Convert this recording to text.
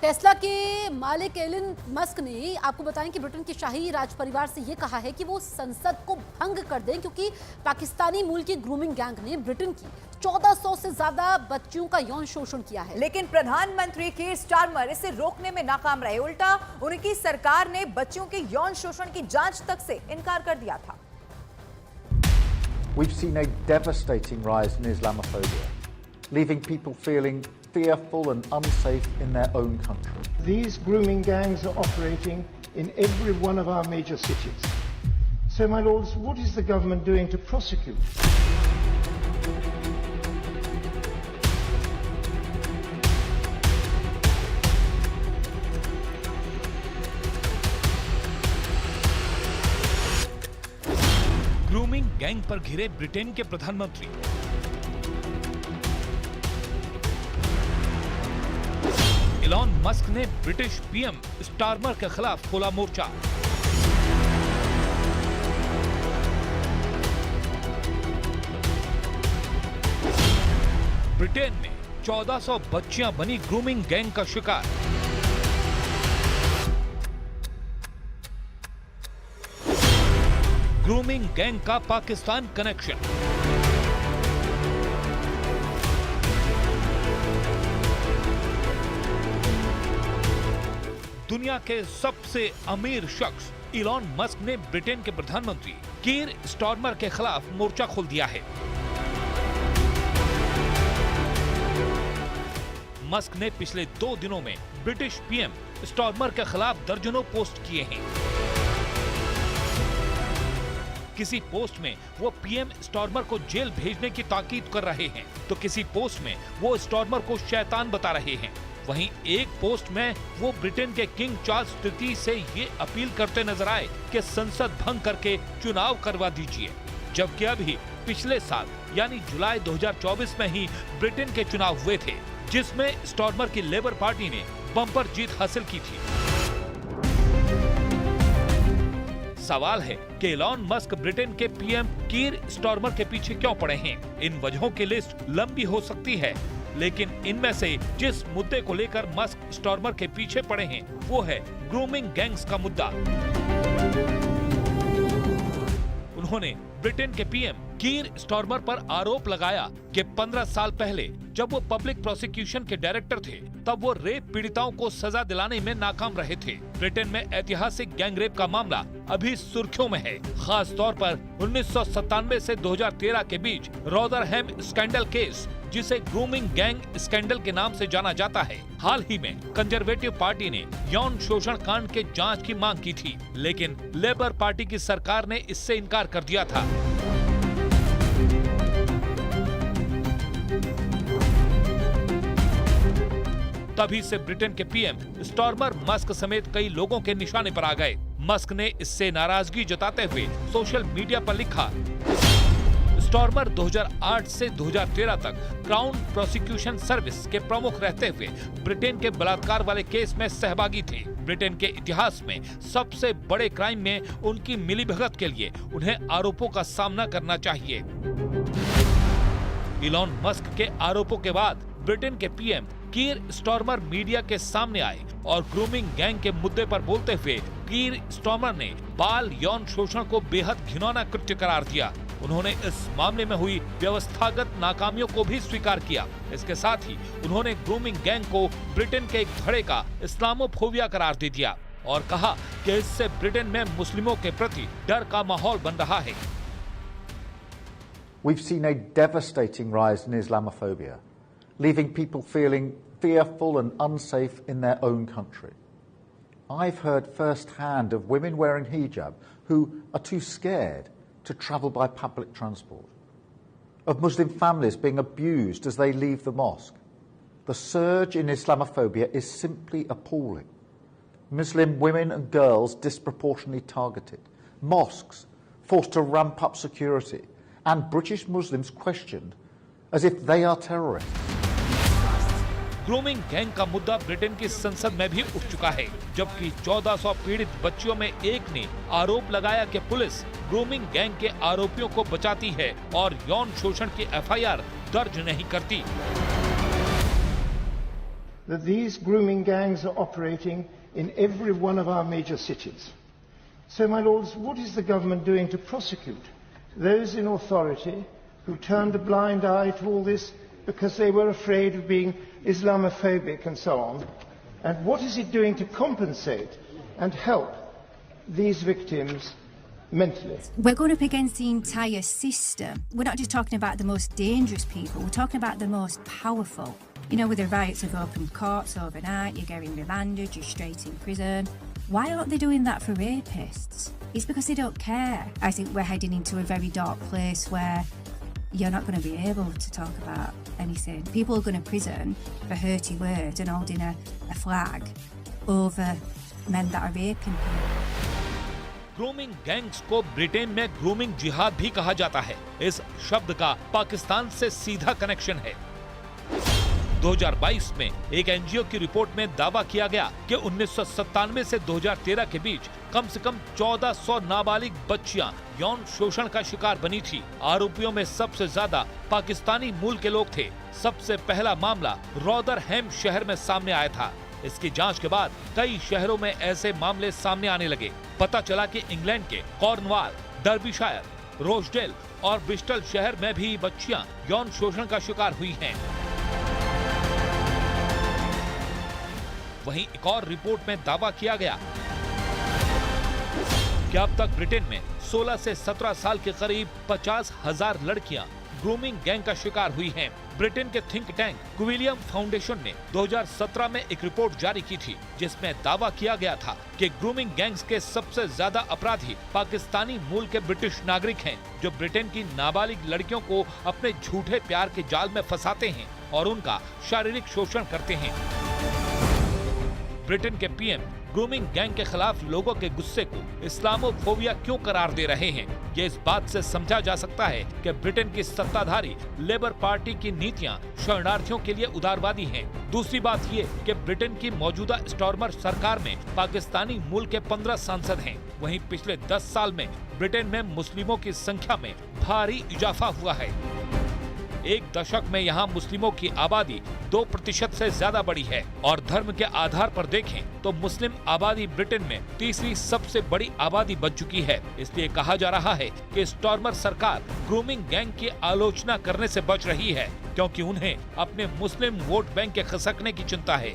Tesla के मालिक Elon Musk ने आपको बताएं कि ब्रिटेन के शाही राज परिवार से ये कहा है कि वो संसद को भंग कर दें क्योंकि पाकिस्तानी मूल की ग्रूमिंग गैंग ने ब्रिटेन की 1400 से ज्यादा बच्चियों का यौन शोषण किया है। लेकिन प्रधानमंत्री कीर स्टारमर इसे रोकने में नाकाम रहे। उल्टा उनकी सरकार ने बच्चियों के यौन शोषण की जांच तक से इनकार कर दिया था। We've seen a devastating rise in Islamophobia, leaving people feeling fearful and unsafe in their own country. These grooming gangs are operating in every one of our major cities. So, my lords, what is the government doing to prosecute? Grooming gang पर घिरे Britain के प्रधानमंत्री। Elon Musk ने British PM Starmer के खिलाफ खोला मोर्चा। Britain में 1400 बच्चियां बनी ग्रूमिंग गैंग का शिकार। ग्रूमिंग गैंग का पाकिस्तान कनेक्शन। दुनिया के सबसे अमीर शख्स इलॉन मस्क ने ब्रिटेन के प्रधानमंत्री कीर स्टारमर के खिलाफ मोर्चा खोल दिया है। मस्क ने पिछले 2 दिनों में ब्रिटिश पीएम स्टारमर के खिलाफ दर्जनों पोस्ट किए हैं। किसी पोस्ट में वो पीएम स्टारमर को जेल भेजने की ताकीद कर रहे हैं, तो किसी पोस्ट में वो स्टारमर को शैतान बता रहे हैं। वहीं एक पोस्ट में वो ब्रिटेन के किंग चार्ल्स तृतीय से ये अपील करते नजर आए कि संसद भंग करके चुनाव करवा दीजिए, जबकि अभी पिछले साल यानी जुलाई 2024 में ही ब्रिटेन के चुनाव हुए थे, जिसमें स्टारमर की लेबर पार्टी ने बम्पर जीत हासिल की थी। सवाल है कि इलॉन मस्क ब्रिटेन के पीएम कीर स्टारमर के पीछे क्यों पड़े हैं। इन वजहों की लिस्ट लंबी हो सकती है, लेकिन इनमें से जिस मुद्दे को लेकर मस्क स्टारमर के पीछे पड़े हैं वो है ग्रूमिंग गैंग्स का मुद्दा। उन्होंने ब्रिटेन के पीएम कीर स्टारमर पर आरोप लगाया कि 15 साल पहले जब वो पब्लिक प्रोसिक्यूशन के डायरेक्टर थे, तब वो रेप पीड़िताओं को सजा दिलाने में नाकाम रहे थे। ब्रिटेन में ऐतिहासिक गैंगरेप का मामला अभी सुर्खियों में है, खास तौर पर 1997 से 2013 के बीच रॉदरहैम स्कैंडल केस, जिसे ग्रूमिंग गैंग स्कैंडल के नाम से जाना जाता है। हाल ही में कंजर्वेटिव पार्टी ने यौन शोषण कांड के जांच की मांग की थी, लेकिन लेबर पार्टी की सरकार ने इससे इनकार कर दिया था। तभी से ब्रिटेन के पीएम स्टारमर मस्क समेत कई लोगों के निशाने पर आ गए। मस्क ने इससे नाराजगी जताते हुए सोशल मीडिया पर लिखा, स्टारमर 2008 से 2013 तक क्राउन प्रोसिक्यूशन सर्विस के प्रमुख रहते हुए ब्रिटेन के बलात्कार वाले केस में सहभागी थे। ब्रिटेन के इतिहास में सबसे बड़े क्राइम में उनकी मिलीभगत के लिए उन्हें आरोपों का सामना करना चाहिए। इलॉन मस्क के आरोपों के बाद ब्रिटेन के पीएम कीर स्टारमर मीडिया के सामने आए और ग्रूमिंग गैंग के मुद्दे पर बोलते हुए कीर स्टारमर ने बाल यौन शोषण को बेहद घिनौना कृत्य करार दिया। उन्होंने इस मामले में हुई व्यवस्थागत नाकामियों को भी स्वीकार किया। इसके साथ ही उन्होंने ग्रूमिंग गैंग को ब्रिटेन के एक धड़े का इस्लामोफोबिया करार दे दिया और कहा कि इससे ब्रिटेन में मुस्लिमों के प्रति डर का माहौल बन रहा है। We've seen a devastating rise in Islamophobia, leaving people feeling fearful and unsafe in their own country. I've heard firsthand of women wearing hijab who are too scared to travel by public transport, of Muslim families being abused as they leave the mosque. The surge in Islamophobia is simply appalling. Muslim women and girls disproportionately targeted, mosques forced to ramp up security, and British Muslims questioned as if they are terrorists. Grooming gang का मुद्दा Britain की संसद में भी उठ चुका है, जबकि 1400 पीड़ित बच्चियों में एक ने आरोप लगाया कि पुलिस ग्रूमिंग गैंग के आरोपियों को बचाती है और यौन शोषण की एफआईआर दर्ज नहीं करती। that these grooming gangs are operating in every one of our major cities. So, my lords, what is the government doing to prosecute those in authority who turned a blind eye to all this because they were afraid of being Islamophobic and so on? And what is it doing to compensate and help these victims mentally? We're going up against the entire system. We're not just talking about the most dangerous people, we're talking about the most powerful. You know, with the riots of open courts overnight, you're getting remanded, you're straight in prison. Why aren't they doing that for rapists? It's because they don't care. I think we're heading into a very dark place where you're not going to be able to talk about anything. People are going to prison for hurty words and holding a flag over men that are raping people. Grooming gangs को Britain में grooming जिहाद भी कहा जाता है। इस शब्द का पाकिस्तान से सीधा कनेक्शन है। 2022 में एक एनजीओ की रिपोर्ट में दावा किया गया कि 1997 से 2013 के बीच कम से कम 1400 नाबालिग बच्चियां यौन शोषण का शिकार बनी थी। आरोपियों में सबसे ज्यादा पाकिस्तानी मूल के लोग थे। सबसे पहला मामला रॉदरहैम शहर में सामने आया था। इसकी जांच के बाद कई शहरों में ऐसे मामले सामने आने लगे। पता चला कि इंग्लैंड के कॉर्नवाल, डर्बीशायर, रोचडेल और ब्रिस्टल शहर में भी बच्चियां यौन शोषण का शिकार हुई हैं। वहीं एक और रिपोर्ट में दावा किया गया कि अब तक ब्रिटेन में 16 से 17 साल के करीब 50,000 लड़कियां ग्रूमिंग गैंग का शिकार हुई हैं। ब्रिटेन के थिंक टैंक क्विलियम फाउंडेशन ने 2017 में एक रिपोर्ट जारी की थी, जिसमें दावा किया गया था कि ग्रूमिंग गैंग्स के सबसे ज्यादा अपराधी पाकिस्तानी मूल के ब्रिटिश नागरिक हैं, जो ब्रिटेन की नाबालिग लड़कियों को अपने झूठे प्यार के जाल में फंसाते हैं और उनका शारीरिक शोषण करते हैं। ब्रिटेन के पीएम ग्रूमिंग गैंग के खिलाफ लोगों के गुस्से को इस्लामोफोबिया क्यों करार दे रहे हैं, ये इस बात से समझा जा सकता है कि ब्रिटेन की सत्ताधारी लेबर पार्टी की नीतियां शरणार्थियों के लिए उदारवादी हैं। दूसरी बात ये कि ब्रिटेन की मौजूदा स्टॉर्मर सरकार में पाकिस्तानी मूल के 15 सांसद हैं। वहीं पिछले 10 साल में ब्रिटेन में मुस्लिमों की संख्या में भारी इजाफा हुआ है। एक दशक में यहाँ मुस्लिमों की आबादी 2% से ज्यादा बढ़ी है और धर्म के आधार पर देखें तो मुस्लिम आबादी ब्रिटेन में तीसरी सबसे बड़ी आबादी बन चुकी है। इसलिए कहा जा रहा है कि स्टॉर्मर सरकार ग्रूमिंग गैंग की आलोचना करने से बच रही है, क्योंकि उन्हें अपने मुस्लिम वोट बैंक के खसकने की चिंता है।